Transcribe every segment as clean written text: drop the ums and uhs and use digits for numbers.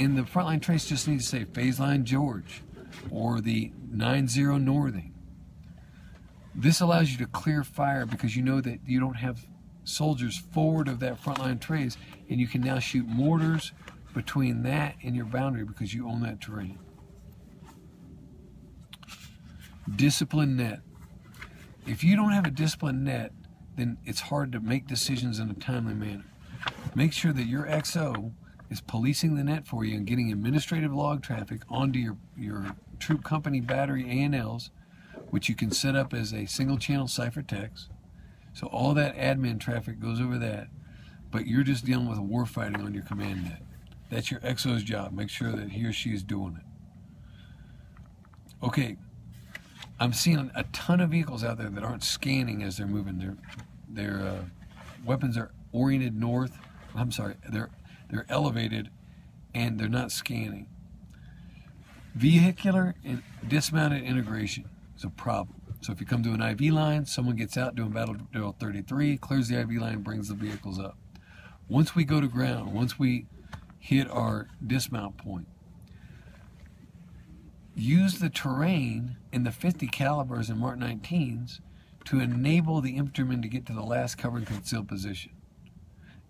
And the frontline trace just needs to say phase line George or the 9-0 northing. This allows you to clear fire because you know that you don't have soldiers forward of that frontline trace, and you can now shoot mortars between that and your boundary because you own that terrain. Disciplined net. If you don't have a disciplined net, then it's hard to make decisions in a timely manner. Make sure that your XO is policing the net for you and getting administrative log traffic onto your troop company battery ANLs, which you can set up as a single channel ciphertext. So all that admin traffic goes over that, but you're just dealing with war fighting on your command net. That's your XO's job. Make sure that he or she is doing it. Okay, I'm seeing a ton of vehicles out there that aren't scanning as they're moving. Their weapons are oriented north. I'm sorry, they're elevated and they're not scanning. Vehicular and dismounted integration is a problem. So if you come to an IV line, someone gets out doing battle drill 33, clears the IV line, brings the vehicles up. Once we go to ground, once we hit our dismount point, use the terrain in the 50 calibers and Mark 19s to enable the infantryman to get to the last cover and concealed position.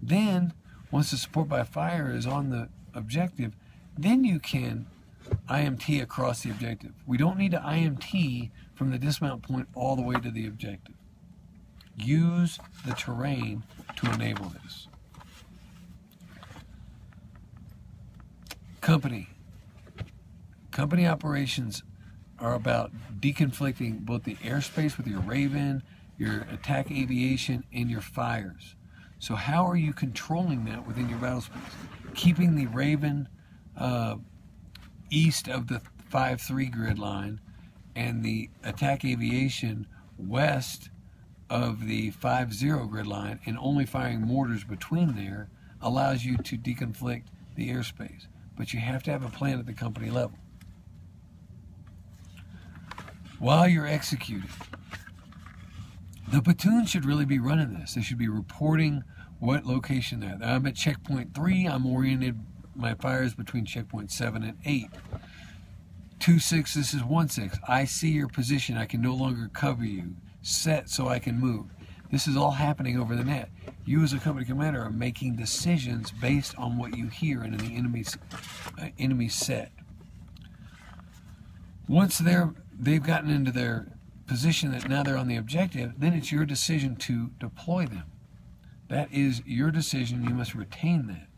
Then, once the support by fire is on the objective, then you can IMT across the objective. We don't need to IMT from the dismount point all the way to the objective. Use the terrain to enable this. Company operations are about deconflicting both the airspace with your Raven, your attack aviation, and your fires. So how are you controlling that within your battle space? Keeping the Raven east of the 5-3 grid line and the attack aviation west of the 5-0 grid line, and only firing mortars between there allows you to deconflict the airspace. But you have to have a plan at the company level. While you're executing, the platoon should really be running this. They should be reporting what location they're at. I'm at checkpoint 3. I'm oriented my fires between checkpoint 7 and 8. 2-6, this is 1-6. I see your position. I can no longer cover you. Set so I can move. This is all happening over the net. You as a company commander are making decisions based on what you hear in the enemy set. Once they've gotten into their position that now they're on the objective, then it's your decision to deploy them. That is your decision. You must retain that.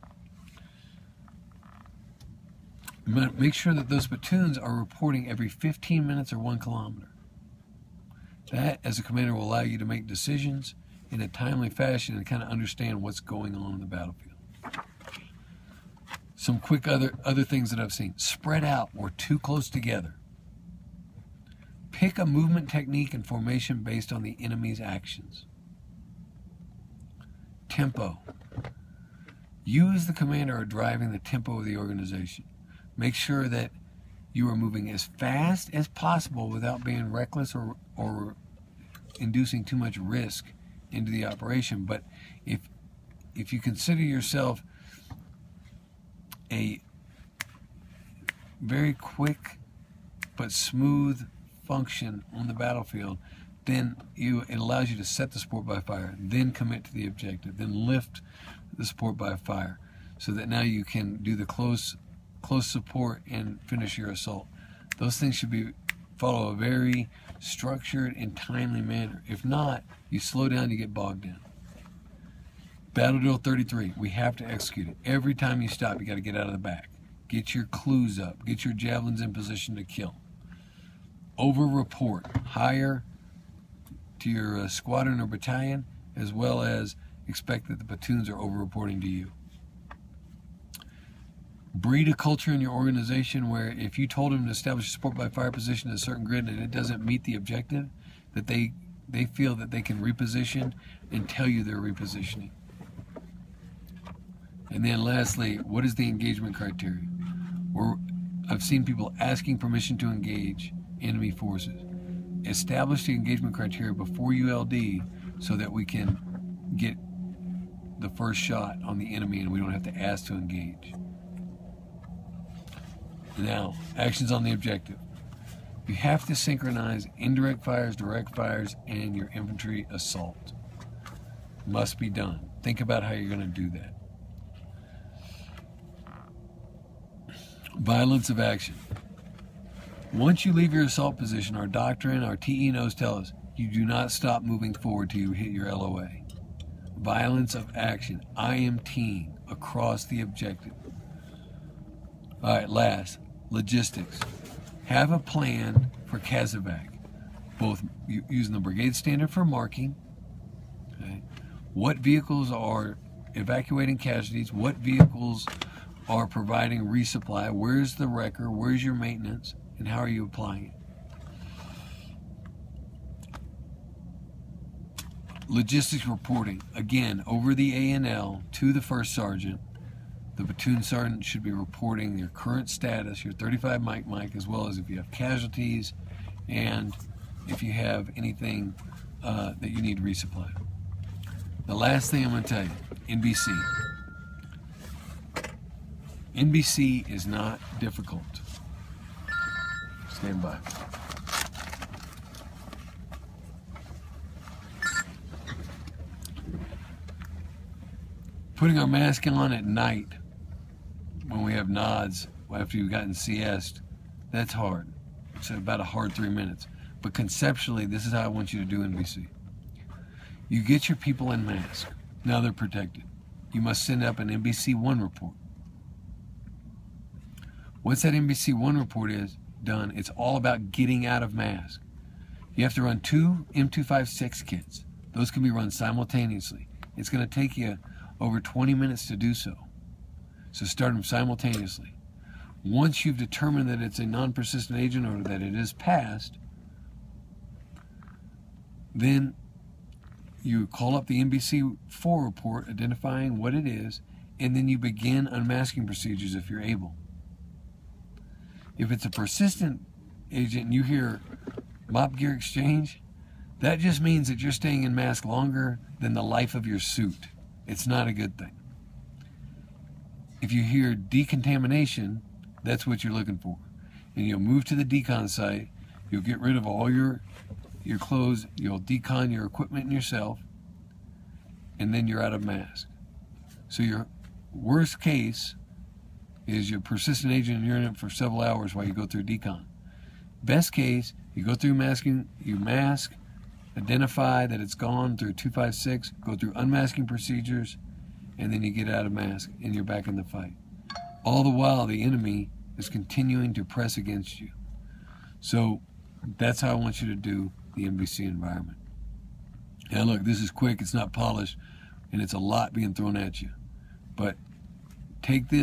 Make sure that those platoons are reporting every 15 minutes or 1 kilometer. That, as a commander, will allow you to make decisions in a timely fashion and kind of understand what's going on in the battlefield. Some quick other things that I've seen. Spread out or too close together. Pick a movement technique and formation based on the enemy's actions. Tempo. You as the commander are driving the tempo of the organization. Make sure that you are moving as fast as possible without being reckless or inducing too much risk into the operation. But if you consider yourself a very quick but smooth function on the battlefield, then it allows you to set the support by fire, then commit to the objective, then lift the support by fire, so that now you can do the close support and finish your assault. Those things should follow a very structured and timely manner. If not, you slow down, you get bogged down. Battle drill 33, we have to execute it. Every time you stop, you got to get out of the back. Get your clues up. Get your javelins in position to kill. Over-report. Hire to your squadron or battalion, as well as expect that the platoons are over-reporting to you. Breed a culture in your organization where if you told them to establish a support by fire position in a certain grid and it doesn't meet the objective, that they feel that they can reposition and tell you they're repositioning. And then lastly, what is the engagement criteria? I've seen people asking permission to engage enemy forces. Establish the engagement criteria before ULD so that we can get the first shot on the enemy and we don't have to ask to engage. Now, actions on the objective. You have to synchronize indirect fires, direct fires, and your infantry assault. Must be done. Think about how you're going to do that. Violence of action. Once you leave your assault position, our doctrine, our TE notes tell us, you do not stop moving forward till you hit your LOA. Violence of action. IMTing across the objective. All right, last, logistics. Have a plan for CASEVAC, both using the brigade standard for marking. Okay. What vehicles are evacuating casualties? What vehicles are providing resupply? Where's the wrecker? Where's your maintenance? And how are you applying it? Logistics reporting, again, over the A&L to the first sergeant. The platoon sergeant should be reporting your current status, your 35 mic, as well as if you have casualties and if you have anything that you need resupply. The last thing I'm going to tell you, NBC. NBC is not difficult. Stand by. Putting our mask on at night when we have nods after you've gotten CS'd, that's hard. It's about a hard 3 minutes. But conceptually, this is how I want you to do NBC. You get your people in mask. Now they're protected. You must send up an NBC-1 report. Once that NBC-1 report is done, it's all about getting out of mask. You have to run 2 M256 kits. Those can be run simultaneously. It's going to take you over 20 minutes to do so. So start them simultaneously. Once you've determined that it's a non-persistent agent or that it is passed, then you call up the NBC-4 report identifying what it is, and then you begin unmasking procedures if you're able. If it's a persistent agent and you hear mop gear exchange, that just means that you're staying in mask longer than the life of your suit. It's not a good thing. If you hear decontamination, that's what you're looking for. And you'll move to the decon site, you'll get rid of all your clothes, you'll decon your equipment and yourself, and then you're out of mask. So your worst case is your persistent agent and you're in it for several hours while you go through decon. Best case, you go through masking, you mask, identify that it's gone through 256, go through unmasking procedures, and then you get out of mask and you're back in the fight. All the while the enemy is continuing to press against you. So that's how I want you to do the NBC environment. Now look, this is quick, it's not polished, and it's a lot being thrown at you. But take this